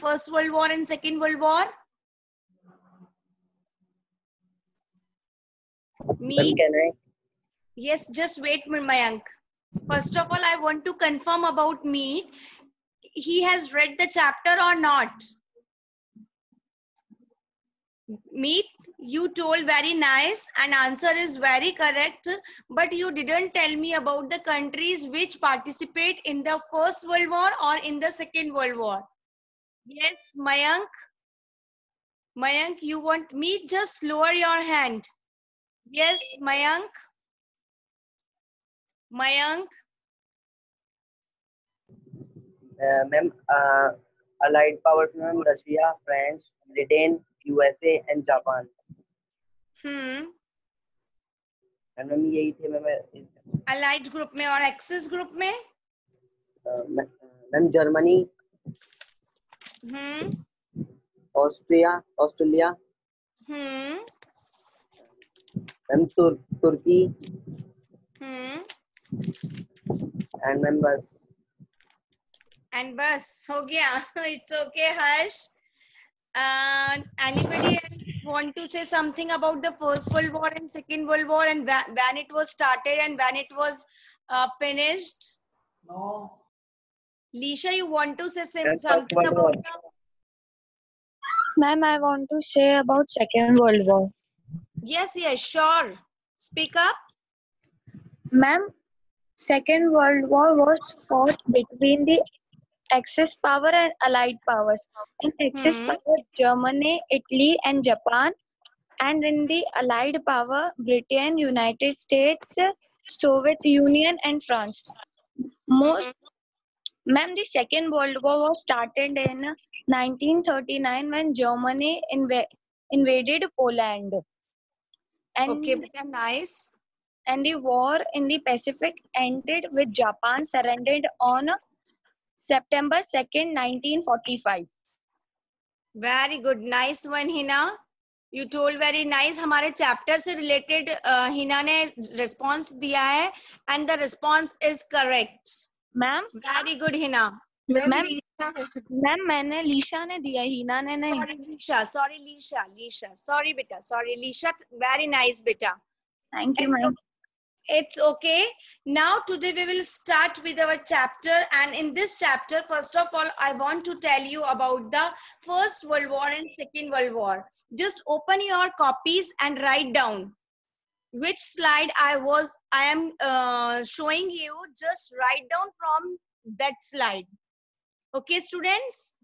First World War and Second World War? Me? Can I? Yes, just wait, Mayank. First of all, I want to confirm about Meet. He has read the chapter or not? Meet, you told very nice and answer is very correct, but you didn't tell me about the countries which participate in the First World War or in the Second World War. Yes, Mayank. Mayank, you want me? Just lower your hand. Yes, Mayank. Mayank. Ma'am, Allied powers में ma'am Russia, France, Britain, USA and Japan. And ma'am यही थे ma'am. Allied group में और Axis group में? Ma'am Germany, Australia, ma'am तुर्की, and ma'am बस. And bus, हो गया. It's okay, Harsh. Anybody else want to say something about the First World War and Second World War and when it was started and when it was finished? No. Lisha, you want to say something about the... Ma'am, I want to say about Second World War. Yes, sure. Speak up. Ma'am, Second World War was fought between the Axis power and Allied powers. In Axis power, Germany, Italy, and Japan, and in the Allied power, Britain, United States, Soviet Union, and France. Ma'am, the Second World War was started in 1939 when Germany invaded Poland. And okay, nice. And the war in the Pacific ended with Japan surrendered on September 2nd, 1945. Very good. Nice one, Hina. You told very nice. हमारे chapter से related Hina ने response दिया है and the response is correct. Ma'am. Very good, Hina. Ma'am, मैंने लीशा ने दिया, हिना ने नहीं. Sorry, Lisha. Sorry, beta. Sorry, Lisha. Very nice, beta. Thank you, ma'am. It's okay. Now today we will start with our chapter, and in this chapter, first of all, I want to tell you about the First World War and Second World War. Just open your copies and write down which slide I am showing you. Just write down from that slide. Okay, students?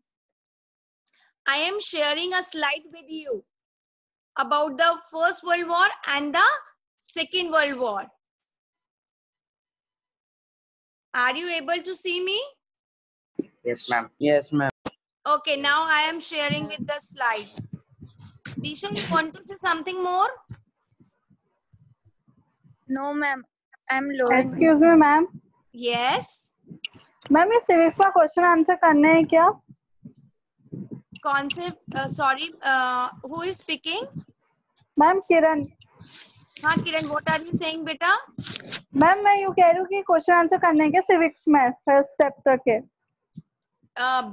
I am sharing a slide with you about the First World War and the Second World War. Are you able to see me? Yes, ma'am. Yes, ma'am. Okay, now I am sharing with the slide. Disha, you want to say something more? No, ma'am. I'm low. Excuse me, ma'am. Yes. Ma'am ये civics का question answer करने हैं क्या? कौन से? Sorry, who is speaking? Ma'am Kiran. हाँ Kiran, what are you saying बेटा? Ma'am मैं यूँ कह रही हूँ कि क्वेश्चन आंसर करने हैं क्या सिविक्स में फर्स्ट चैप्टर के?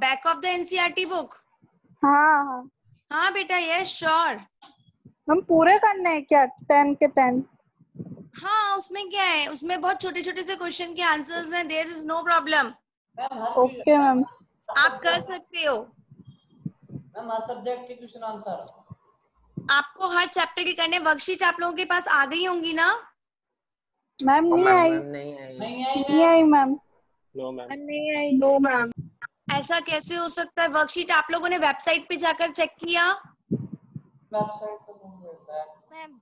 Back of the NCERT book. हाँ. हाँ बेटा, yes sure. हम पूरे करने हैं क्या 10 के 10? हाँ, उसमें क्या है? उसमें बहुत छोटे-छोटे से क्वेश्चन के आंसर्स हैं. There is no problem. Okay ma'am. आप कर सकते हो. मैम हर सब्जेक्ट के क्वेश्चन आंसर. आपको हर चैप्टर के करने. वर्कशीट आप लोगों के पास आ गई होंगी ना? मैम नहीं आई. नहीं आई मैम. No ma'am. ऐसा कैसे हो सकता है? वर्कशीट आप लोगों ने वेबसाइट पे जाकर चेक किया? वेबसाइट पे कौन मिलता है? मैम.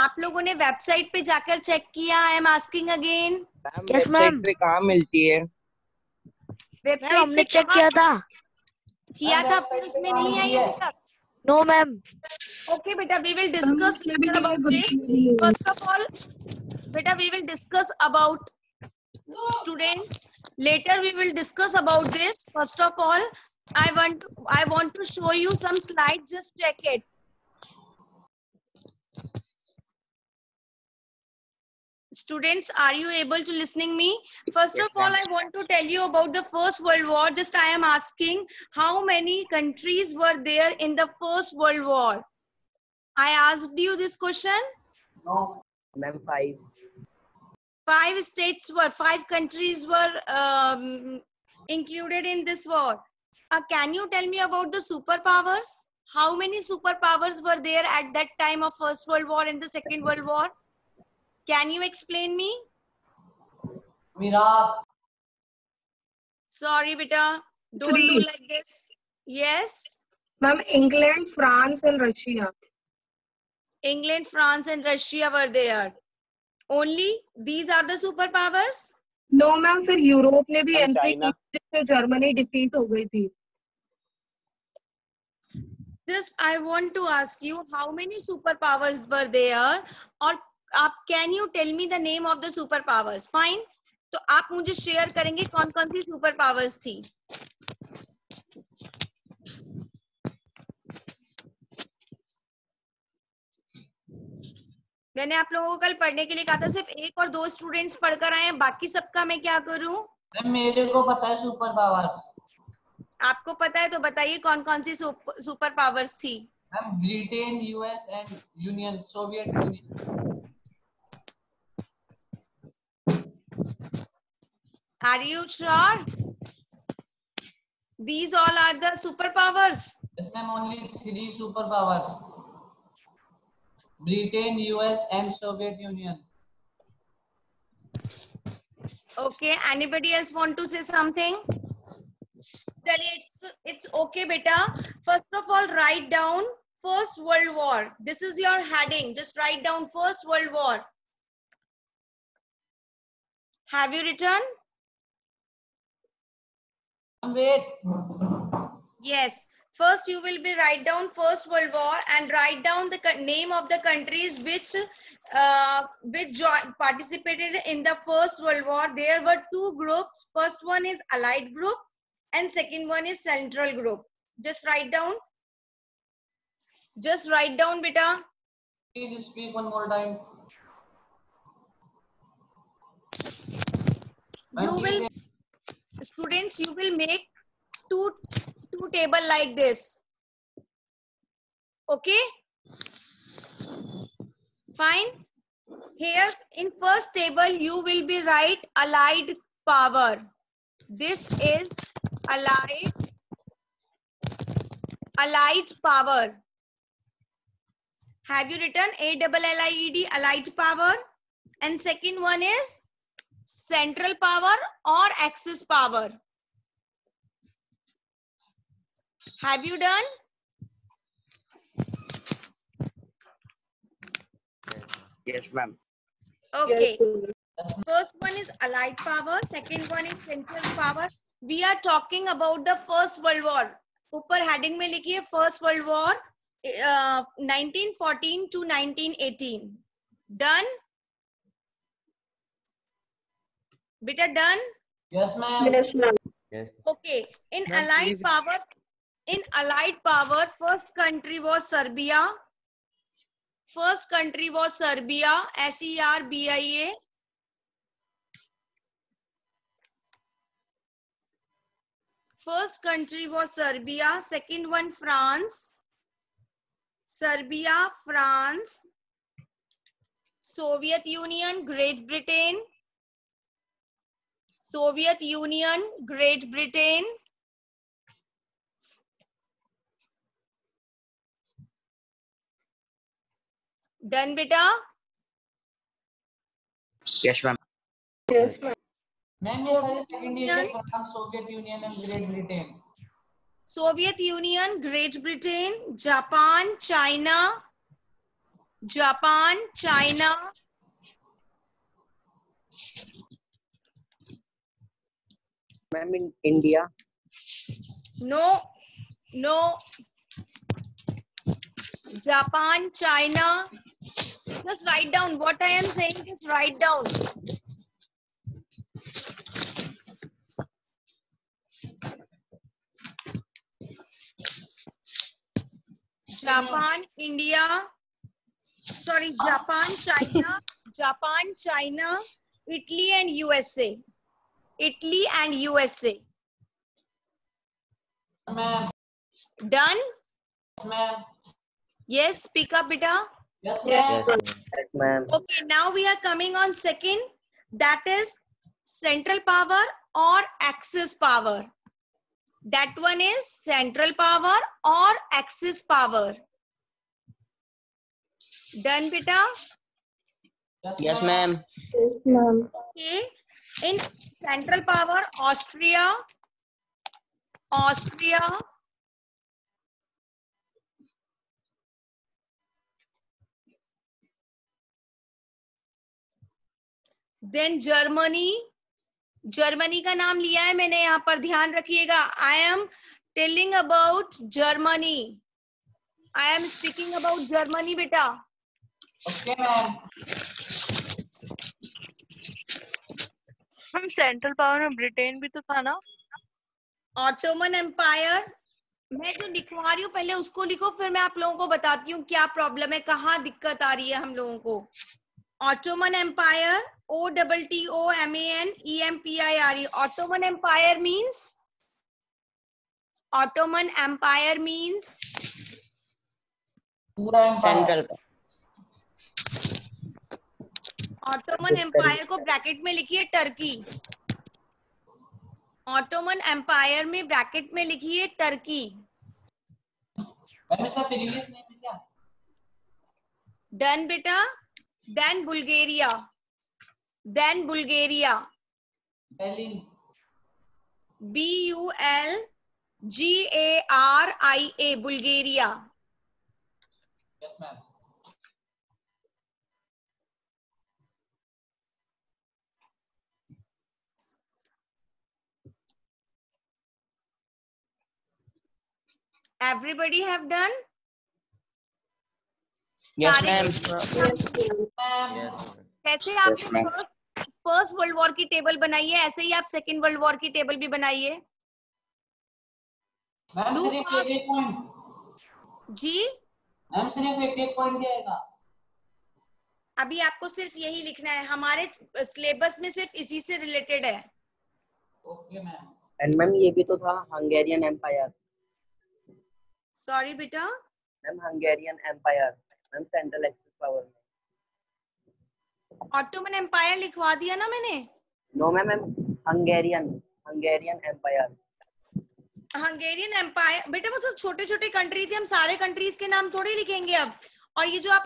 आप लोगों ने वेबसाइट पे जाकर चेक किया? I am asking again. Website पे कहाँ मिलती है? वेबसाइट हमने चेक किया था. फिर उसमें नहीं आई अभी तक? No ma'am. Okay, beta, we will discuss later about this. First of all, beta, we will discuss about students. Later, we will discuss about this. First of all, I want to show you some slides. Just check it. Students, are you able to listening me? First Yes, of all, ma'am. I want to tell you about the First World War. Just I am asking, how many countries were there in the First World War? I asked you this question. No. Ma'am, 5. 5 countries were included in this war. Can you tell me about the superpowers? How many superpowers were there at that time of First World War and the Second World War? Can you explain me? Mirat. Sorry, beta. Don't do 3. like this. Yes. Ma'am, England, France, and Russia. England, France, and Russia were there. Only these are the superpowers? No, ma'am, फिर Europe ने भी Ma'am, entry China. की जिससे Germany defeat हो गई थी. Just I want to ask you, how many superpowers were there? और आप can you tell me the name of the superpowers? Fine. तो आप मुझे शेयर करेंगे कौन कौन सी सुपर पावर्स थी? मैंने आप लोगों को कल पढ़ने के लिए कहा था सिर्फ 1 और 2 स्टूडेंट्स पढ़कर आए हैं, बाकी सबका मैं क्या करूं? मेरे को पता है सुपर पावर्स. आपको पता है तो बताइए कौन कौन सी सुपर पावर्स थी? Ma'am, Britain, US and union, Soviet union. Are you sure? These all are the superpowers. Yes, ma'am, only 3 super powers. Britain, US and Soviet Union. Okay, anybody else want to say something? Chaliye, it's okay beta. First of all, write down First World War. This is your heading. Just write down First World War. Have you written? Wait. Yes. First, you will be write down First World War and write down the name of the countries which participated in the First World War. There were 2 groups. First one is Allied group and second one is Central group. Just write down. Just write down, beta. Please speak one more time. You will, students, you will make two table like this. Okay? Fine. Here in first table, you will be write Allied power. This is Allied power. Have you written ALLIED, Allied power? And second one is Central power or Axis power. Have you done? Yes, ma'am. Okay. Yes, First one is Allied power. Second one is Central power. We are talking about the First World War. ऊपर heading में लिखिए First World War 1914 to 1918. Done? Beta done? Yes, ma'am. yes, ma'am. Yes. Okay. In Ma'am, Allied please. power, first country was Serbia. First country was Serbia. SERBIA. First country was Serbia. Second one France. Serbia, France. Soviet Union, Great Britain. Soviet Union, Great Britain. Done, beta? Yes, ma'am. Yes, ma'am. Ma'am, ये सारी second है France, Soviet union and great Britain. Soviet Union, Great Britain, Japan, China. Japan, China. Ma'am, in India. No. Japan, China. Just write down what I am saying. Just write down. Japan, India. Sorry, Japan, China, Japan, China, Italy and USA. Italy and USA. Ma'am. Done? Ma'am. Yes, speak up, beta. Yes, Yes, ma'am. Yes, ma'am. Okay, now we are coming on second. That is central power or axis power. That one is central power or axis power. Done, beta? Yes, ma'am. Yes, ma'am. Okay. In central power, Austria, then Germany. Germany का नाम लिया है मैंने, यहाँ पर ध्यान रखिएगा. I am telling about Germany. I am speaking about Germany, बेटा. Okay, ma'am. हम सेंट्रल पावर में ब्रिटेन भी तो था ना. Ottoman Empire. मैं जो लिखवा रही हूँ पहले उसको लिखो, फिर मैं आप लोगों को बताती हूँ क्या प्रॉब्लम है, कहाँ दिक्कत आ रही है हम लोगों को. Ottoman Empire, OTTOMANEMPIRE. Ottoman Empire means पूरा Central. ऑटोमन एम्पायर को ब्रैकेट में लिखिए टर्की. ऑटोमन एम्पायर में ब्रैकेट में लिखिए टर्की. मैम इसका प्रीवियस नेम है क्या? डन बेटा. Then Bulgaria. Berlin. BULGARIA. Bulgaria. Yes, ma'am. Everybody have done? Yes, सारे ma'am. Ma'am. कैसे आपने फर्स्ट वर्ल्ड वॉर की टेबल बनाई है, ऐसे ही आप सेकेंड वर्ल्ड वॉर की टेबल भी बनाइए. मैम Do सिर्फ first. एक पॉइंट. जी मैम सिर्फ एक पॉइंट दिएगा. अभी आपको सिर्फ यही लिखना है, हमारे सिलेबस में सिर्फ इसी से रिलेटेड है. Okay ma'am. एंड मैम ये भी तो था हंगेरियन एम्पायर. सॉरी बेटा. Ma'am Hungarian Empire ma'am central axis power में. ऑटोमन एम्पायर लिखवा दिया ना मैंने. No ma'am Hungarian Empire. Hungarian Empire बेटा वो तो छोटे छोटे कंट्री थे, हम सारे कंट्रीज के नाम थोड़ी लिखेंगे अब. और ये जो आप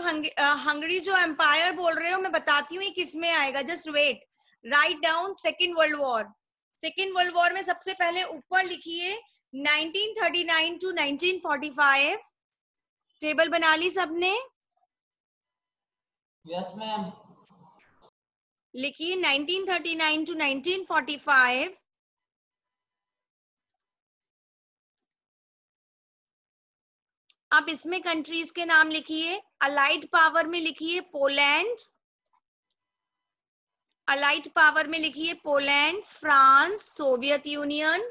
हंगरी जो एम्पायर बोल रहे हो, मैं बताती हूँ ये किस में आएगा. Just wait. Write down Second World War. Second World War में सबसे पहले ऊपर लिखिए 1939 to 1945. टेबल बना ली सबने? Yes ma'am. लिखिए 1939 to 1945. अब इसमें कंट्रीज के नाम लिखिए. अलाइड पावर में लिखिए पोलैंड. अलाइड पावर में लिखिए Poland, France, Soviet union.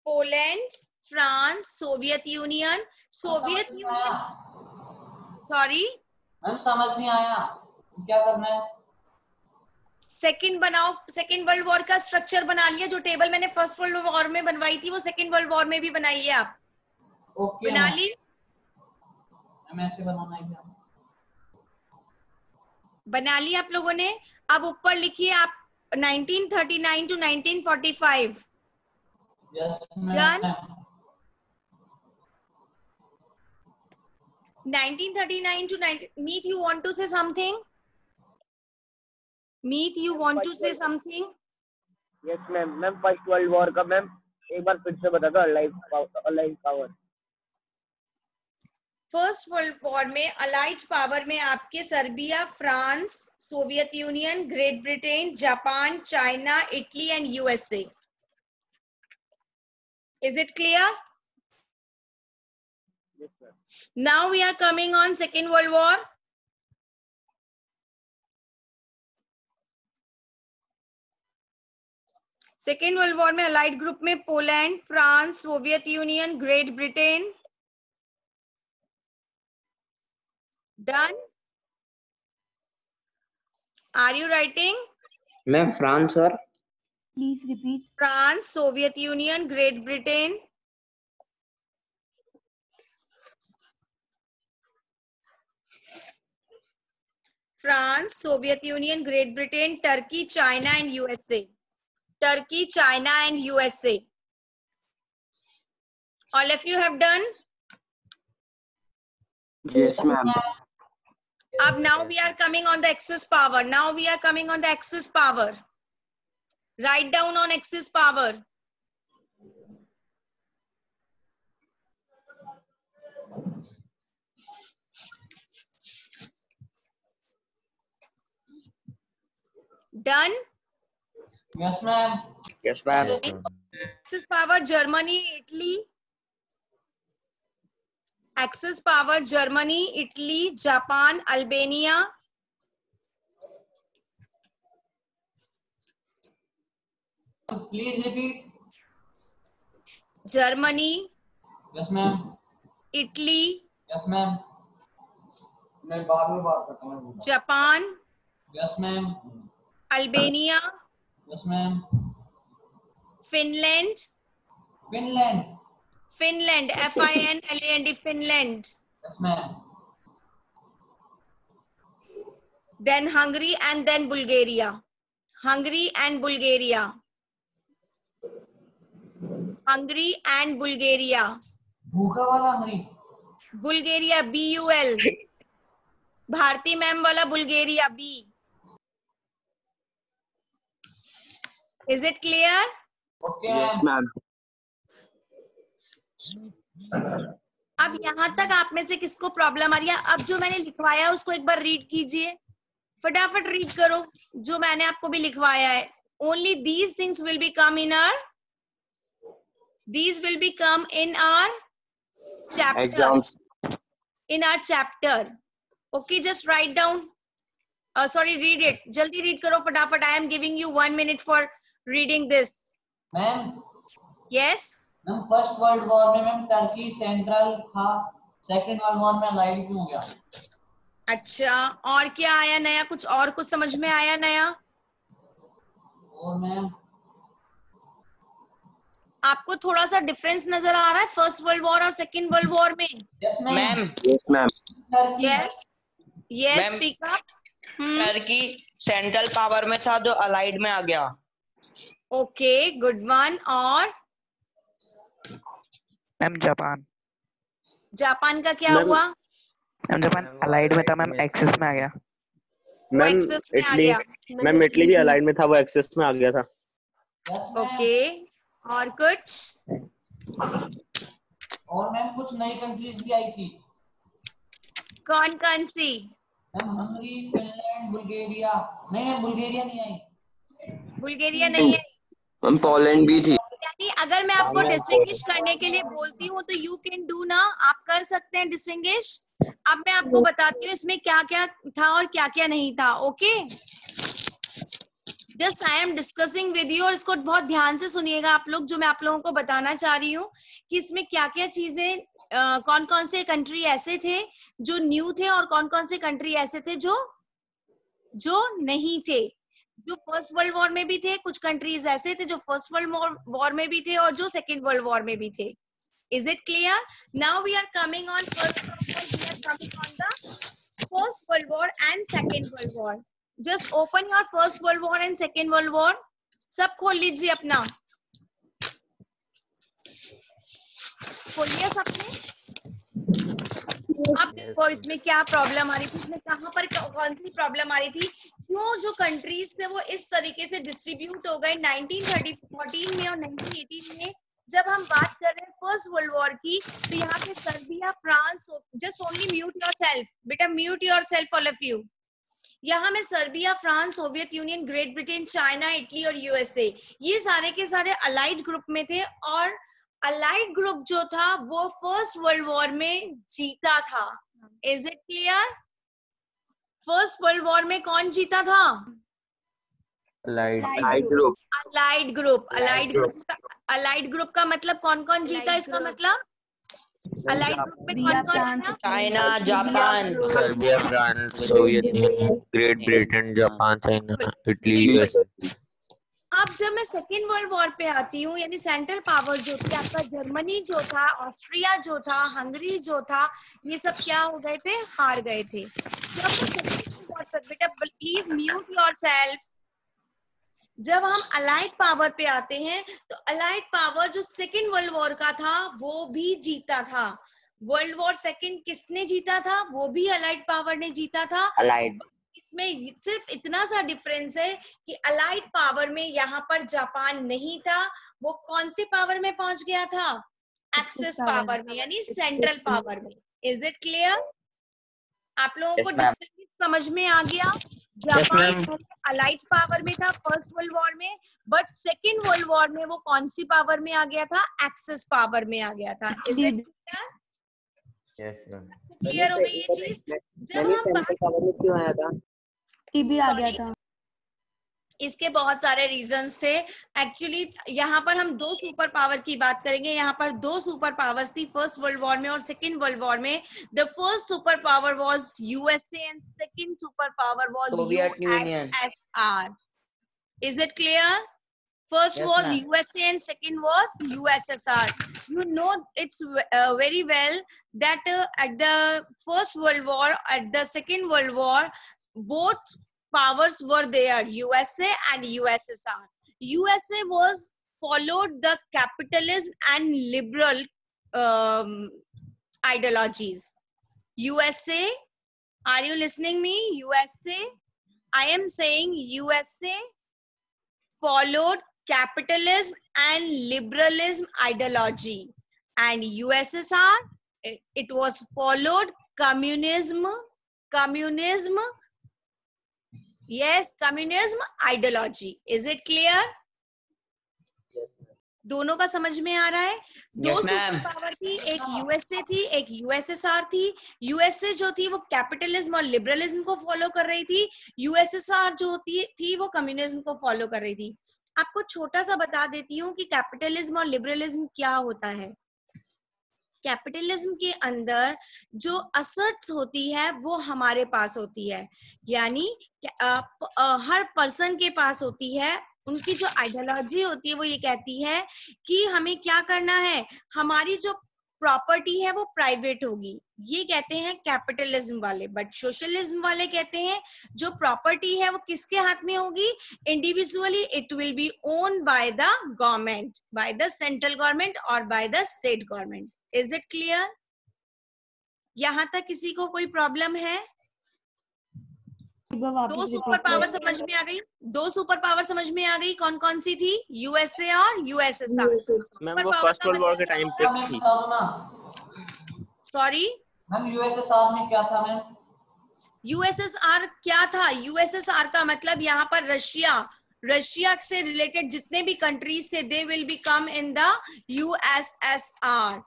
Poland, France, Soviet union. Soviet union. Sorry ma'am समझ नहीं आया, क्या करना है? सेकंड बनाओ. सेकंड वर्ल्ड वॉर का स्ट्रक्चर बना लिया. जो टेबल मैंने फर्स्ट वर्ल्ड वॉर में बनवाई थी वो सेकंड वर्ल्ड वॉर में भी बनाइए आप. ओके बना ली? मैम ऐसे बनाना है क्या? बना ली आप लोगों ने? अब ऊपर लिखिए आप 1939 to 1945. Yes Done? Ma'am. 1939 to 19. Meet, you want to say something? Meet, you want to say something? Yes ma'am. Ma'am first world war का मैम एक बार फिर से बता दो. Allied power. First world War में अलाइड पावर में आपके Serbia, France, Soviet Union, Great Britain, Japan, China, Italy and USA. Is it clear? Yes, ma'am. Now we are coming on Second World War. Second World War में allied group में Poland, France, Soviet Union, Great Britain. Done. Are you writing? Ma'am France और Please repeat. France, Soviet Union, Great Britain. France, Soviet Union, Great Britain, Turkey, China, and USA. Turkey, China, and USA. All of you have done? yes ma'am Now we are coming on the Axis power. Now we are coming on the Axis power. Write down on Axis power. Done? Yes, ma'am. yes ma'am Axis power, Germany, Italy. Axis power, Germany, Italy, Japan, Albania. Please repeat. Germany, Yes, ma'am. Italy, Yes, ma'am. मैं बाद में बात करता हूँ. Japan, Yes, ma'am. Albania, Yes, ma'am. Finland, Finland. Finland, Finland, Finland. Yes, ma'am. Then Hungary and then Bulgaria. Hungary and Bulgaria. Hungary and Bulgaria. भूखा वाला Hungary. Bulgaria, BUL. Bharti ma'am वाला Bulgaria B. Is it clear? Okay, yes ma'am. Ma'am अब यहाँ तक आप में से किसको प्रॉब्लम आ रही है? अब जो मैंने लिखवाया उसको एक बार रीड कीजिए, फटाफट रीड करो जो मैंने आपको भी लिखवाया है. Only these things will be come in our chapter. exams In our chapter. Okay, just write down. Sorry, read it. Jaldi read karo फटाफट. I am giving you 1 minute for reading this. Ma'am. Yes. Ma'am first world War में ma'am Turkey central था. Second world War में allied क्यों हो गया? अच्छा, और क्या आया नया? कुछ और कुछ समझ में आया नया? और मैम आपको थोड़ा सा डिफरेंस नजर आ रहा है फर्स्ट वर्ल्ड वॉर और सेकंड वर्ल्ड वॉर में? Yes ma'am. yes ma'am Turkey. Yes yes, Ma'am, speak up. Turkey central power में था जो अलाइड में आ गया. Okay, good one. और मैम जापान. जापान का क्या मैम, हुआ? मैम जापान अलाइड में था मैम एक्सिस में आ गया. वो मैम एक्सेस में आ इटली गया. मैम इटली भी अलाइन में था, वो एक्सेस में आ गया था. ओके, और कुछ? और मैम कुछ नई कंट्रीज भी आई थी. कौन कौन सी? Ma'am Hungary, Finland, Bulgaria. नहीं मैम बुल्गारिया नहीं आई. बुल्गारिया नहीं है. पोलैंड भी थी. यानी अगर मैं आपको डिस्टिंग्विश करने के लिए बोलती हूँ तो यू कैन डू ना, आप कर सकते हैं डिस्टिंग्विश. अब मैं आपको बताती हूँ इसमें क्या क्या था और क्या क्या नहीं था. Okay, just I am discussing with you, और इसको बहुत ध्यान से सुनिएगा आप लोग, जो मैं आप लोगों को बताना चाह रही हूँ कि इसमें क्या क्या चीजें, कौन कौन से कंट्री ऐसे थे जो न्यू थे और कौन कौन से कंट्री ऐसे थे जो नहीं थे. जो फर्स्ट वर्ल्ड वॉर में भी थे, कुछ कंट्रीज ऐसे थे जो फर्स्ट वर्ल्ड वॉर में भी थे और जो सेकेंड वर्ल्ड वॉर में भी थे. Is it clear? Now we are coming on First world War and Second World War. Just open your First world War and Second World War. सब खोल लीजिए अपना, खोलिए सबने. अब देखो इसमें क्या प्रॉब्लम आ रही थी, इसमें कहाँ पर कौन सी प्रॉब्लम आ रही थी, क्यों जो कंट्रीज थे वो इस तरीके से डिस्ट्रीब्यूट हो गए 1914 में और 1918 में. जब हम बात कर रहे हैं फर्स्ट वर्ल्ड वॉर की, तो यहाँ पे Serbia, France, just only mute yourself बेटा, mute yourself all of you. यहाँ में Serbia, France, Soviet Union, Great Britain, China, Italy और यूएसए, ये सारे के सारे अलाइड ग्रुप में थे. और अलाइड ग्रुप जो था वो फर्स्ट वर्ल्ड वॉर में जीता था. Is it clear? First world War में कौन जीता था? Allied group. Allied group. Allied group का मतलब कौन कौन जीता? इसका मतलब अलाइड ग्रुप में कौन कौन आया? China, Japan, Serbia, France, Soviet Union, Great Britain, Japan, China, Italy, USA. अब जब मैं सेकेंड वर्ल्ड वॉर पे आती हूँ, यानी सेंट्रल पावर जो थी आपका जर्मनी जो था, ऑस्ट्रिया जो था, हंगरी जो था, ये सब क्या हो गए थे? हार गए थे। जब मैं सेकेंड वर्ल्ड वॉर पे, बेटा प्लीज म्यूट योरसेल्फ। जब हम अलाइड पावर पे आते हैं तो अलाइड पावर जो सेकेंड वर्ल्ड वॉर का था वो भी जीता था। वर्ल्ड वॉर सेकेंड किसने जीता था? वो भी अलाइड पावर ने जीता था। अलाइड। इसमें सिर्फ इतना सा डिफरेंस है कि अलाइड पावर में यहाँ पर जापान नहीं था, वो कौन सी पावर में पहुंच गया था? एक्सेस पावर में, यानी सेंट्रल पावर में। Is it clear? आप लोगों को डिफरेंस समझ में आ गया? जापान अलाइड पावर में था फर्स्ट वर्ल्ड वॉर में, बट सेकेंड वर्ल्ड वॉर में वो कौन सी पावर में आ गया था? एक्सेस पावर में आ गया था। Is it clear? क्लियर हो गई ये चीज? जब हम पावर में क्यों आया था? भी आ गया था। इसके बहुत सारे रीजंस थे। एक्चुअली यहाँ पर हम दो सुपर पावर की बात करेंगे। यहाँ पर दो सुपर पावर्स थी फर्स्ट वर्ल्ड वॉर में और सेकेंड वर्ल्ड वॉर में। The first super power was USA and second super power was Soviet union. USSR. Is it clear? First Yes, was ma'am. USA and second was USSR. You know it's very well that at the First World War, at the Second World War, both powers were there, USA and USSR. USA was followed the capitalism and liberal ideologies. USA, are you listening me? USA, I am saying USA followed capitalism and liberalism ideology, and USSR it was followed communism yes, communism ideology. Is it clear? दोनों का समझ में आ रहा है? दो Yes, super ma'am. Power थी, एक USA थी, एक यूएसएसआर थी। यूएसए जो थी वो कैपिटलिज्म और लिबरलिज्म को फॉलो कर रही थी, यूएसएसआर जो थी वो कम्युनिज्म को फॉलो कर रही थी। आपको छोटा सा बता देती हूँ कि कैपिटलिज्म और लिबरलिज्म क्या होता है। कैपिटलिज्म के अंदर जो असर्ट्स होती है वो हमारे पास होती है, यानी हर पर्सन के पास होती है। उनकी जो आइडियोलॉजी होती है वो ये कहती है कि हमें क्या करना है, हमारी जो प्रॉपर्टी है वो प्राइवेट होगी, ये कहते हैं कैपिटलिज्म वाले। बट सोशलिज्म वाले कहते हैं जो प्रॉपर्टी है वो किसके हाथ में होगी? Individually it will be owned by the government, by the central government और by the state government. Is it clear? यहां तक किसी को कोई प्रॉब्लम है? दो सुपर पावर समझ में आ गई? दो सुपर पावर समझ में आ गई? कौन कौन सी थी? यूएसए और यूएसएसआर। मैम वो फर्स्ट वर्ल्ड वॉर के टाइम पे थी। सॉरी मैम यूएसएसआर में क्या था मैम? यूएसएसआर क्या था? यूएसएसआर का मतलब यहाँ पर रशिया से रिलेटेड जितने भी कंट्रीज थे they will be come in the USSR.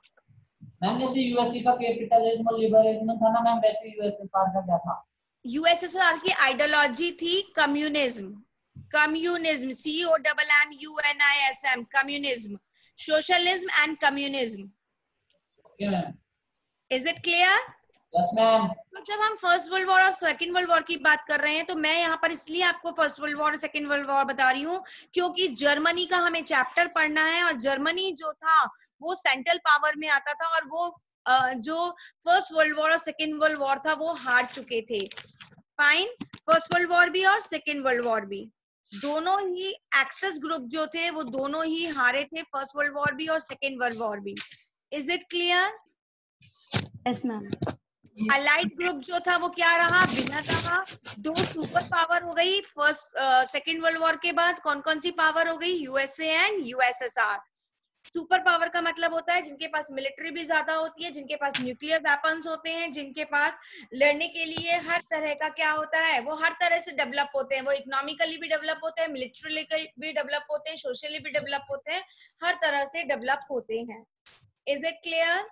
Ma'am जैसे यूएसए का कैपिटलिज्म और लिबरलिज्म था ना मैम, वैसे यूएसएसआर का क्या था? यूएसएसआर की आइडियोलॉजी थी communism, COMMUNISM, communism, socialism and communism. Is it clear? Yes ma'am. तो जब हम फर्स्ट वर्ल्ड वॉर और सेकेंड वर्ल्ड वॉर की बात कर रहे हैं तो मैं यहाँ पर इसलिए आपको फर्स्ट वर्ल्ड वॉर और सेकेंड वर्ल्ड वॉर बता रही हूँ क्योंकि जर्मनी का हमें चैप्टर पढ़ना है, और जर्मनी जो था वो सेंट्रल पावर में आता था, और वो जो फर्स्ट वर्ल्ड वॉर और सेकेंड वर्ल्ड वॉर था वो हार चुके थे। फाइन, फर्स्ट वर्ल्ड वॉर भी और सेकेंड वर्ल्ड वॉर भी, दोनों ही एक्सेस ग्रुप जो थे वो दोनों ही हारे थे, फर्स्ट वर्ल्ड वॉर भी और सेकेंड वर्ल्ड वॉर भी। Is it clear? Yes ma'am. Allied group जो था वो क्या रहा? विनर रहा। दो सुपर पावर हो गई सेकेंड वर्ल्ड वॉर के बाद। कौन कौन सी पावर हो गई? USA and USSR. Super power का मतलब होता है जिनके पास मिलिट्री भी ज्यादा होती है, जिनके पास न्यूक्लियर वेपन्स होते हैं, जिनके पास लड़ने के लिए हर तरह का क्या होता है, वो हर तरह से डेवलप होते हैं। वो इकोनॉमिकली भी डेवलप होते हैं, मिलिट्रीली भी डेवलप होते हैं, सोशली भी डेवलप होते हैं, हर तरह से डेवलप होते हैं। Is it clear?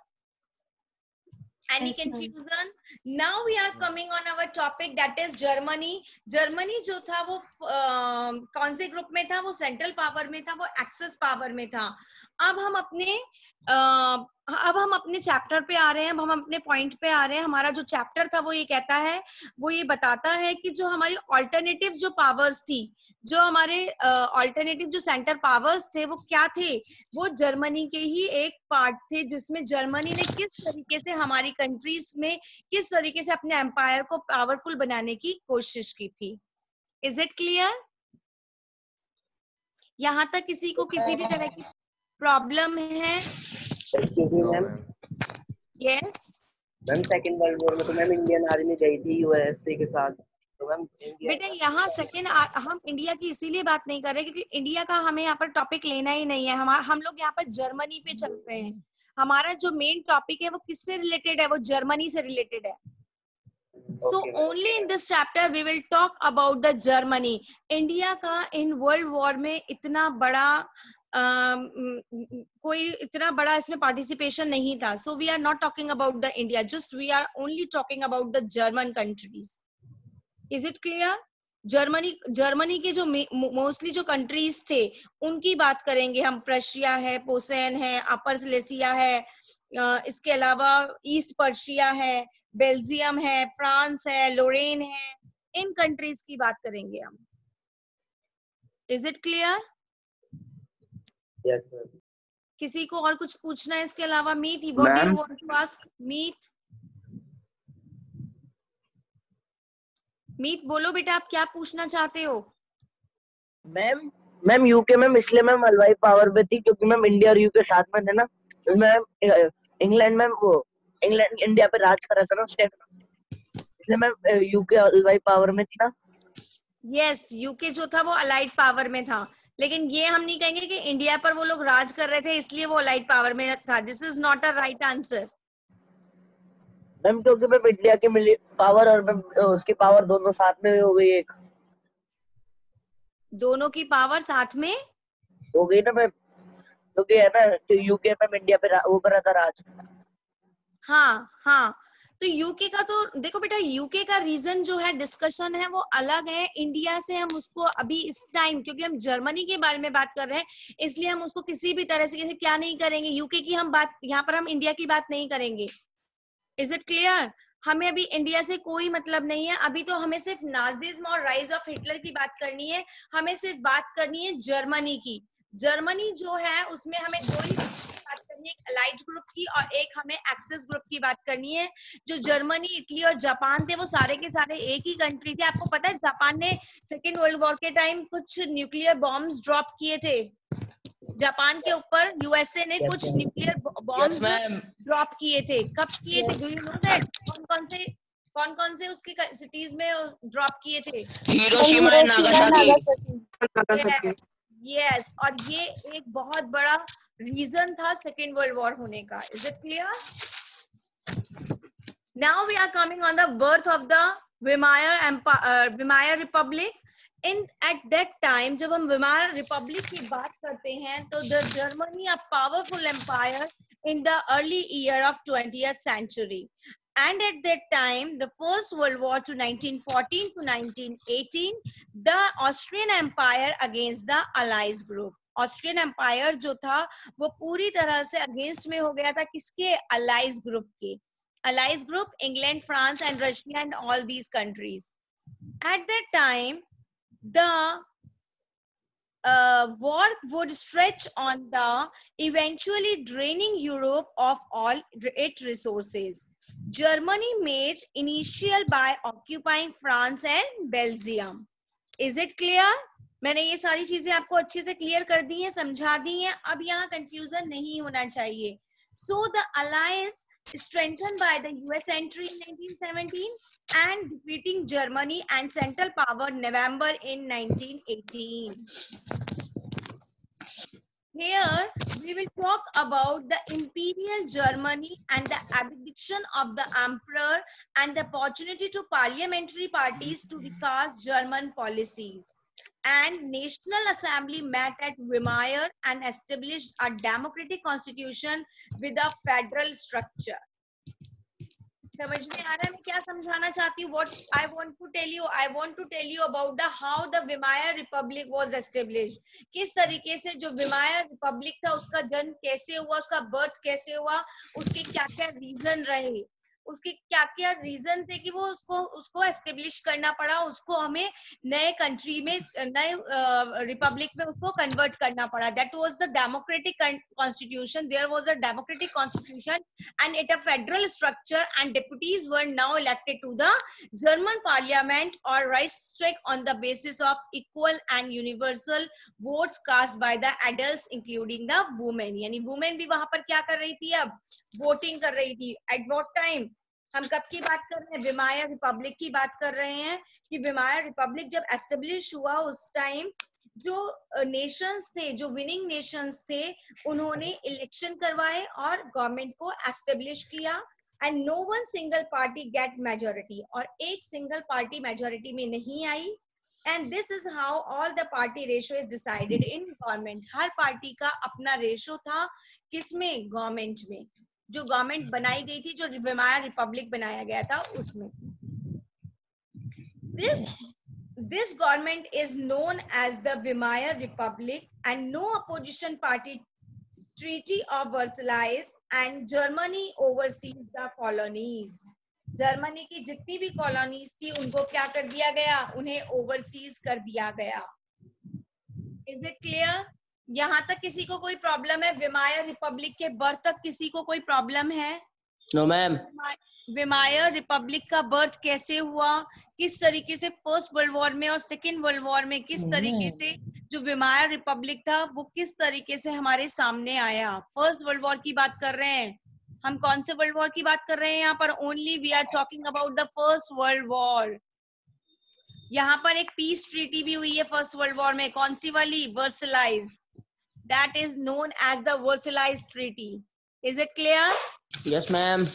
Any confusion? Now we are coming on our topic, that is Germany. Germany जो था वो कौन से ग्रुप में था? वो सेंट्रल पावर में था, वो एक्सेस पावर में था। अब हम अपने चैप्टर पे आ रहे हैं, अब हम अपने पॉइंट पे आ रहे हैं। हमारा जो चैप्टर था वो ये कहता है, वो ये बताता है कि जो हमारी ऑल्टरनेटिव जो पावर्स थी, जो हमारे ऑल्टरनेटिव जो सेंटर पावर्स थे वो क्या थे, वो जर्मनी के ही एक पार्ट थे, जिसमें जर्मनी ने किस तरीके से हमारी कंट्रीज में किस तरीके से अपने एम्पायर को पावरफुल बनाने की कोशिश की थी। Is it clear? यहाँ तक किसी को किसी भी तरह की प्रॉब्लम है? Excuse me ma'am. Yes ma'am second World War में तो मैम इंडियन आर्मी गई थी यूएसए के साथ, तो मैम बेटा यहाँ सेकेंड हम इंडिया की इसीलिए बात नहीं कर रहे क्योंकि इंडिया का हमें यहाँ पर टॉपिक लेना ही नहीं है। हम लोग यहाँ पर जर्मनी पे चल रहे हैं। हमारा जो मेन टॉपिक है वो किससे रिलेटेड है? वो जर्मनी से रिलेटेड है। So only in this chapter we will talk about the Germany. India का इन वर्ल्ड वॉर में इतना बड़ा कोई इतना बड़ा इसमें पार्टिसिपेशन नहीं था. So we are not talking about the India. Just we are only talking about the German countries. Is it clear? Germany के जो मोस्टली जो कंट्रीज थे उनकी बात करेंगे हम. प्रशिया है, पोसेन है, अपर सिलेसिया है, इसके अलावा ईस्ट पर्शिया है, बेल्जियम है, फ्रांस है, लोरेन है, इन कंट्रीज की बात करेंगे हम. Is it clear? Yes ma'am. किसी को और कुछ पूछना है इसके अलावा? Meet, what do you want to ask? Meet बोलो बेटा, आप क्या पूछना चाहते हो? मैम यूके मैम इसलिए मैम हलवाई पावर पे थी क्योंकि मैम इंडिया और यूके साथ में थे ना. मैम इंग्लैंड मैम वो इंग्लैंड इंडिया पे राज कर रहा था ना उस टाइम, इसलिए मैम यूके हलवाई पावर में थी ना. यस, यूके जो था वो अलाइड पावर में था, लेकिन ये हम नहीं कहेंगे कि इंडिया पर वो लोग राज कर रहे थे इसलिए वो अलाइड पावर में था. This is not a right answer. Ma'am क्योंकि मैम इंडिया की पावर और मैम उसकी पावर दोनों साथ में हो गई. एक दोनों की पावर साथ में हो गई ना मैम, क्योंकि है ना यूके मैम इंडिया पे वो कर रहा था राज. हाँ, तो यूके का तो देखो बेटा, यूके का रीजन जो है, डिस्कशन है, वो अलग है. इंडिया से हम उसको अभी इस टाइम, क्योंकि हम जर्मनी के बारे में बात कर रहे हैं, इसलिए हम उसको किसी भी तरह से क्या नहीं करेंगे, यूके की हम बात, यहाँ पर हम इंडिया की बात नहीं करेंगे. Is it clear? हमें अभी इंडिया से कोई मतलब नहीं है. अभी तो हमें सिर्फ नाजिज्म और राइज ऑफ हिटलर की बात करनी है. हमें सिर्फ बात करनी है जर्मनी की. जर्मनी जो है उसमें हमें दो ही बात करनी है, एक अलाइड ग्रुप की और एक हमें एक्सेस ग्रुप की बात करनी है. जो जर्मनी, इटली और जापान थे वो सारे के सारे एक ही कंट्री थे. आपको पता है जापान ने सेकेंड वर्ल्ड वॉर के टाइम कुछ न्यूक्लियर बॉम्ब्स ड्रॉप किए थे. जापान के ऊपर यूएसए ने कुछ न्यूक्लियर बॉम्ब्स ड्रॉप किए थे. कब किए थे? Do you know that? कौन कौन से उसकी सिटीज में ड्रॉप किए थे? Hiroshima and Nagasaki. यस, और ये एक बहुत बड़ा रीजन था सेकेंड वर्ल्ड वॉर होने का. Is it clear? Now we are coming on the birth of the Weimar republic. At that time, जब हम विमायर रिपब्लिक की बात करते हैं, तो the Germany a powerful empire in the early year of 20th century, and at that time the first world war to 1914 to 1918, the Austrian empire against the allies group. Austrian Empire जो था वो पूरी तरह से against में हो गया था. किसके? अलाइज ग्रुप के. Allies group England, France and Russia and all these countries. At that time the war would stretch on the eventually draining Europe of all its resources. Germany made initial by occupying France and Belgium. Is it clear? मैंने ये सारी चीजें आपको अच्छे से clear कर दी हैं, समझा दी हैं. अब यहाँ कंफ्यूजन नहीं होना चाहिए. So the alliance strengthened by the US entry in 1917 and defeating Germany and Central Power November in 1918. Here we will talk about the Imperial Germany and the abdication of the Emperor and the opportunity to parliamentary parties to recast German policies. And National Assembly met at Weimar and established a democratic constitution with a federal structure. समझ में आ रहा है मैं क्या समझाना चाहती हूँ? What I want to tell you about the how the Vimaya Republic was established. किस तरीके से जो विमाया रिपब्लिक था उसका जन्म कैसे हुआ, उसका बर्थ कैसे हुआ, उसके क्या क्या रीजन रहे, उसके क्या क्या रीजन थे कि वो उसको एस्टेब्लिश करना पड़ा, उसको हमें नए कंट्री में, नए रिपब्लिक में उसको कन्वर्ट करना पड़ा. That was the democratic constitution. There was a democratic constitution and at a federal structure, and deputies were now elected to the German parliament or Reichstag on the basis of equal and universal votes cast by the adults including the women. यानी women भी वहां पर क्या कर रही थी, अब voting कर रही थी. at what time, हम कब की बात कर रहे हैं, विमाया रिपब्लिक की बात कर रहे हैं कि विमाया रिपब्लिक जब एस्टेब्लिश हुआ उस टाइम जो नेशंस थे, जो विनिंग नेशंस थे, उन्होंने इलेक्शन करवाए और गवर्नमेंट को एस्टेब्लिश किया. And no one single party get majority, और एक सिंगल पार्टी मेजोरिटी में नहीं आई. And this is how all the party ratio is decided in government. हर पार्टी का अपना रेशो था, किसमें, गवर्नमेंट में. जो गवर्नमेंट बनाई गई थी, जो विमाया रिपब्लिक बनाया गया था, उसमें This government is known as the Vimaya Republic, and no opposition party. Treaty of Versailles and Germany oversees the colonies. Germany की जितनी भी कॉलोनीज थी उनको क्या कर दिया गया, उन्हें ओवरसीज कर दिया गया. Is it clear? यहाँ तक किसी को कोई प्रॉब्लम है? विमाया रिपब्लिक के बर्थ तक किसी को कोई प्रॉब्लम है? No ma'am. विमाया रिपब्लिक का बर्थ कैसे हुआ, किस तरीके से फर्स्ट वर्ल्ड वॉर में और सेकेंड वर्ल्ड वॉर में किस तरीके से जो विमाया रिपब्लिक था वो किस तरीके से हमारे सामने आया. फर्स्ट वर्ल्ड वॉर की बात कर रहे हैं हम. कौन से वर्ल्ड वॉर की बात कर रहे हैं यहाँ पर? Only we are talking about the first world War. यहाँ पर एक पीस ट्रीटी भी हुई है फर्स्ट वर्ल्ड वॉर में. कौन सी वाली? Versailles. That is known as the Versailles treaty. Is it clear? Yes ma'am.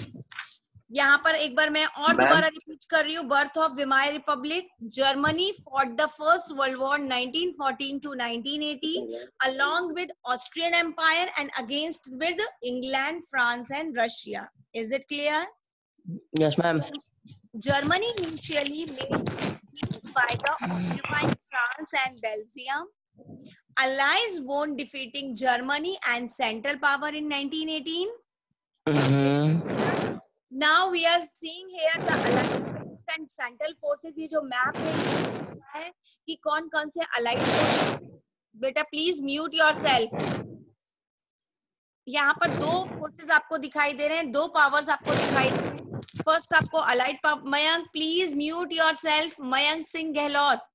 यहाँ पर एक बार मैं और दोबारा रिपीट कर रही हूँ. Birth of Weimar republic. Germany fought the first world war 1914 to 1918 along with Austrian Empire and against with England, France and Russia. Is it clear? Yes ma'am. Germany initially made peace by the occupying France and Belgium. Allies won defeating Germany and Central Power in 1918. Now we are seeing here the Allied and Central Forces. ये जो map है कि कौन कौन से Allied Forces. बेटा please mute yourself. यहाँ पर दो फोर्सेस आपको दिखाई दे रहे हैं, दो पावर्स आपको दिखाई दे रहे हैं. फर्स्ट आपको allied power. Mayank please mute yourself. Mayank Singh Gehlot.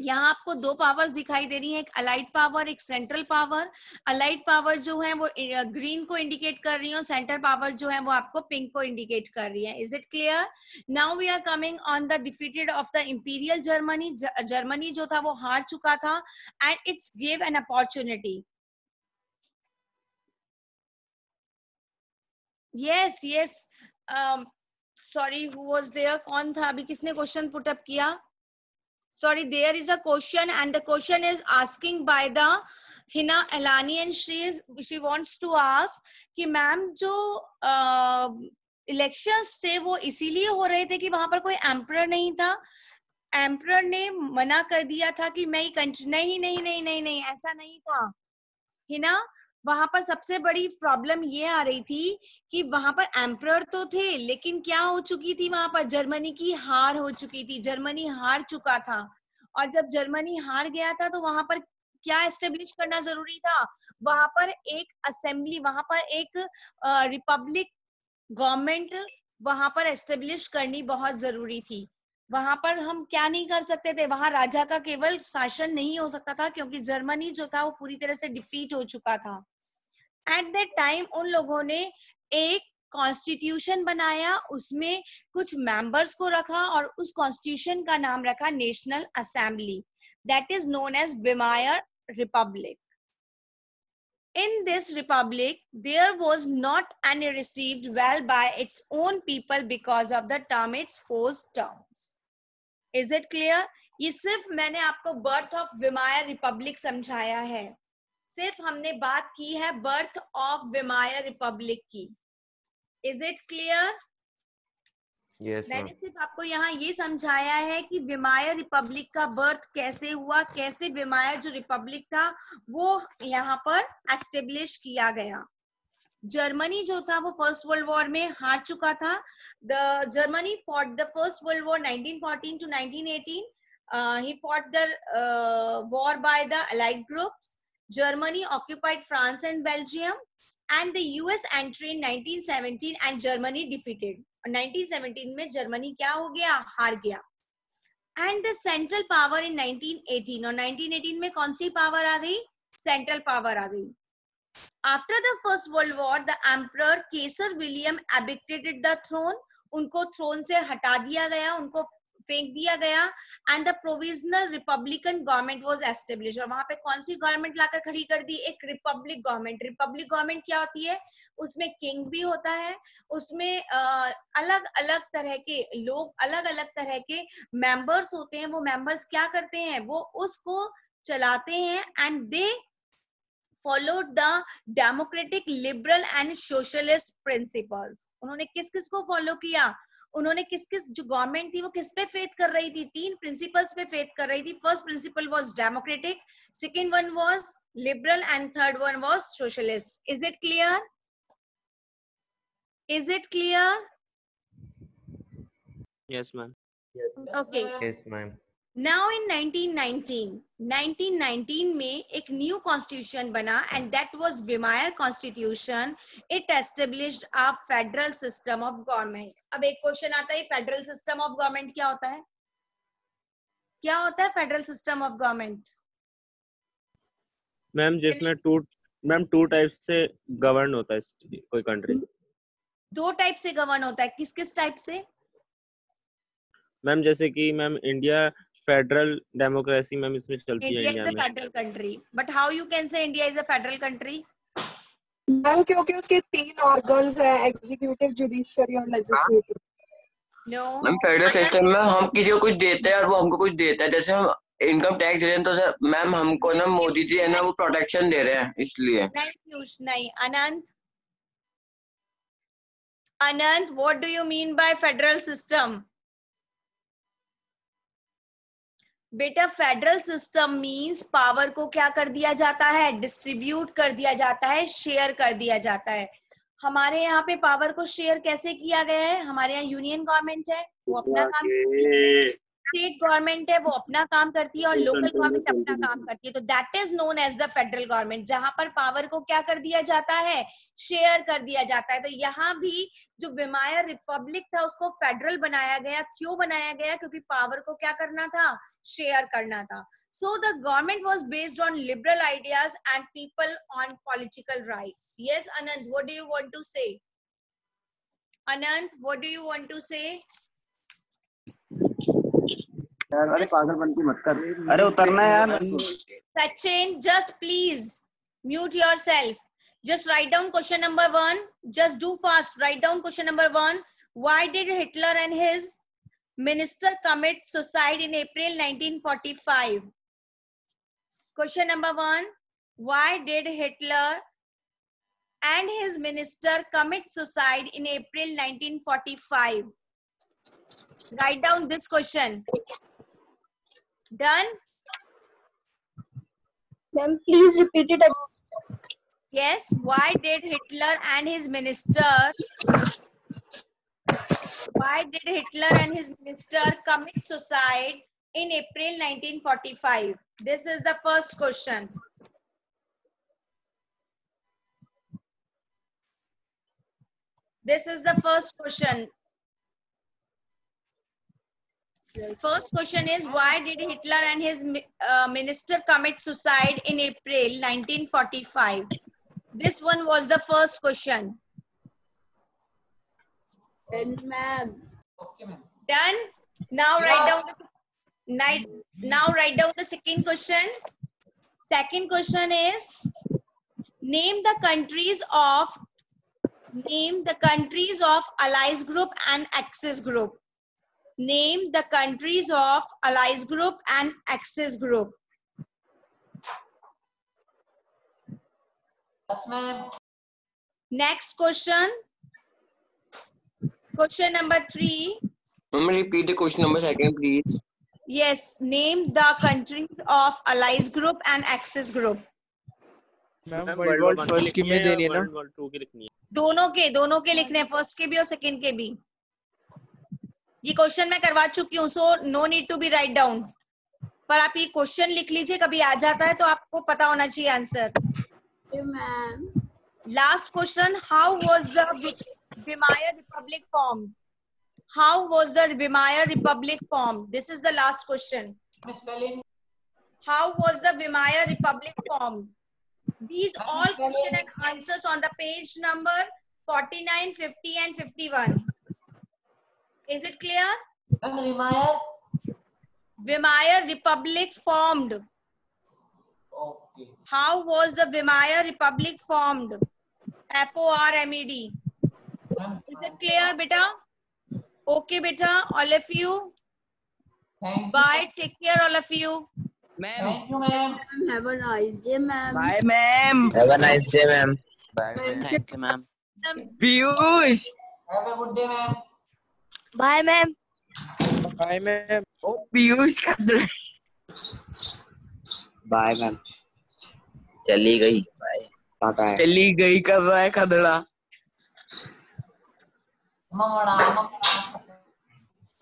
यहाँ आपको दो पावर्स दिखाई दे रही हैं, एक अलाइड पावर, एक सेंट्रल पावर. अलाइड पावर जो है वो ग्रीन को इंडिकेट कर रही है, सेंट्रल पावर जो है वो आपको पिंक को इंडिकेट कर रही है. Is it clear? Now we are coming on the defeated of the imperial Germany. Germany जो था वो हार चुका था and it's give an opportunity. Yes yes. Sorry, who was there? कौन था अभी? किसने क्वेश्चन पुट अप किया? Sorry, there is a question and the question is asking by the Hina Elani and she wants to ask कि ma'am जो elections थे वो इसीलिए हो रहे थे कि वहां पर कोई एम्परर नहीं था. एम्परर ने मना कर दिया था कि मैं कंट्री नहीं नहीं नहीं नहीं नहीं ऐसा नहीं था. हिना, वहां पर सबसे बड़ी प्रॉब्लम ये आ रही थी कि वहां पर एम्परर तो थे लेकिन क्या हो चुकी थी, वहां पर जर्मनी की हार हो चुकी थी. जर्मनी हार चुका था और जब जर्मनी हार गया था तो वहां पर क्या एस्टेब्लिश करना जरूरी था? वहां पर एक असेंबली, वहां पर एक रिपब्लिक गवर्नमेंट वहां पर एस्टेब्लिश करनी बहुत जरूरी थी. वहां पर हम क्या नहीं कर सकते थे, वहां राजा का केवल शासन नहीं हो सकता था क्योंकि जर्मनी जो था वो पूरी तरह से डिफीट हो चुका था. एट दैट टाइम उन लोगों ने एक कॉन्स्टिट्यूशन बनाया, उसमें कुछ मेंबर्स को रखा और उस कॉन्स्टिट्यूशन का नाम रखा national assembly. That is known as Weimar republic. In this republic, there was not any received well by its own people because of the term its forced terms. Is it clear? ये सिर्फ मैंने आपको birth of Weimar Republic समझाया है. सिर्फ हमने बात की है बर्थ ऑफ विमाया रिपब्लिक की. Is it clear? Yes, ma'am. मैंने सिर्फ आपको यहाँ ये समझाया है कि विमायर रिपब्लिक का बर्थ कैसे हुआ, कैसे विमायर जो रिपब्लिक था वो यहाँ पर एस्टेब्लिश किया गया। जर्मनी जो था वो फर्स्ट वर्ल्ड वॉर में हार चुका था। The Germany fought the first world war 1914 to 1918. He fought the war by the Allied groups. Germany occupied France and Belgium, and the US entered in 1917 and Germany defeated. 1917 में Germany क्या हो गया? हार गया। And the central power in 1918, और 1918 में कौन सी power आ गई? सेंट्रल पावर आ गई। After the First World War, the Emperor Kaiser William abdicated the throne. उनको थ्रोन से हटा दिया गया, उनको फेंक दिया गया, and the provisional republican government was established. और वहां पे कौन सी गवर्नमेंट लाकर खड़ी कर दी? एक रिपब्लिक गवर्नमेंट। रिपब्लिक गवर्नमेंट क्या होती है? उसमें किंग भी होता है, उसमें अलग अलग तरह के लोग, अलग अलग तरह के मेंबर्स होते हैं। वो मेंबर्स क्या करते हैं? वो उसको चलाते हैं, and they followed the democratic, liberal and socialist principles. उन्होंने किस किस को फॉलो किया? उन्होंने किस किस जो गवर्नमेंट थी वो किस पे फेथ कर रही थी? तीन प्रिंसिपल्स पे फेथ कर रही थी। First principle was democratic, second one was liberal and third one was socialist. Is it clear? Is it clear? Yes, ma'am. Okay. Yes, ma'am. Now in 1919 में एक न्यू कॉन्स्टिट्यूशन बना, and that was Weimar constitution. It established a federal system of government. अब एक question आता है, federal system of government क्या होता है? क्या होता है federal system of government? Ma'am जिसमें टू टाइप से गवर्न होता है कोई कंट्री। दो टाइप से गवर्न होता है। किस किस टाइप से? मैम जैसे कि ma'am India federal democracy ma'am इसमें चलती है इंडिया इंडिया इज अ में। Federal country, but how you can say India is a federal country? Ma'am क्योंकि उसके 3 ऑर्गन्स हैं, एग्जीक्यूटिव, जुडिशियरी और legislative. No ma'am federal system में हम किसी को कुछ देते हैं और वो हमको कुछ देता है। जैसे हम इनकम टैक्स दे रहे हैं तो सर मैम हमको ना मोदी जी है ना वो प्रोटेक्शन दे रहे हैं इसलिए। नहीं पीयूष, नहीं। Anant, Anant, what do you mean by federal system? बेटा फेडरल सिस्टम मींस पावर को क्या कर दिया जाता है? डिस्ट्रीब्यूट कर दिया जाता है, शेयर कर दिया जाता है। हमारे यहाँ पे पावर को शेयर कैसे किया गया है? हमारे यहाँ यूनियन गवर्नमेंट है, वो अपना काम करती है, स्टेट गवर्नमेंट है वो अपना काम करती है, और लोकल गवर्नमेंट अपना काम करती है। तो that is known as the federal government, जहां पर पावर को क्या कर दिया जाता है? शेयर कर दिया जाता है। तो यहाँ भी जो विमायर रिपब्लिक था उसको फेडरल बनाया गया। क्यों बनाया गया? क्योंकि पावर को क्या करना था? शेयर करना था। So the government was based on liberal ideas and people on political rights. Yes, Anand, what do you want to say? Anand, what do you want to say? यार अरे पागलपंती मत कर, अरे उतरना है यार। Sachin, just please mute yourself. Just write down question number 1. Just do fast. Write down question number 1. Why did Hitler and his minister commit suicide in April 1945? Question number 1. Why did Hitler and his minister commit suicide in April 1945? Write down this question. Done? Ma'am, please repeat it again. Yes. Why did Hitler and his minister commit suicide in April 1945? This is the first question. This is the first question. First question is, why did Hitler and his minister commit suicide in April 1945? This one was the first question. Ma'am. Done? Now write down the second question. Second question is, name the countries of Allies group and Axis group. Name the countries of Allies group and Axis group. Yes, ma'am. Next question. Question number 3. Ma'am, repeat the question number second, please. Yes, name the countries of Allies Group and Axis Group. Ma'am ma'am world world war war first की में देनी है ना? World war 2 की लिखनी है? दोनों के लिखने हैं, फर्स्ट के भी और सेकंड के भी। ये क्वेश्चन मैं करवा चुकी हूँ, so no need to be write down, पर आप ये क्वेश्चन लिख लीजिए, कभी आ जाता है तो आपको पता होना चाहिए answer. Last question, how was the Vimaya Republic formed? How was the Vimaya Republic formed? This is the last question. Spelling. How was the Vimaya Republic formed? These all question and answers on the page number 49, 50 and 51. Is it clear? Vimaya Republic formed. Okay. How was the Vimaya Republic formed? FORMED. Is it clear, beta? Okay, beta, all of you. Bye. Take care, all of you. Thank you, ma'am. Have a nice day, ma'am. Bye, ma'am. Have a nice day, ma'am. Bye, Thank you, ma'am. Piyush. Have a good day, ma'am. Bye, ma'am. Bye ma'am. Oh, Piyush Kadra. Bye, ma'am. चली गई। Bye. Tata है। चली गई कर रहा है खदड़ा।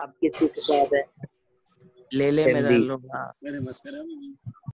अब किसकी शिकायत है? ले ले मैं हिंदी। डाल लूंगा।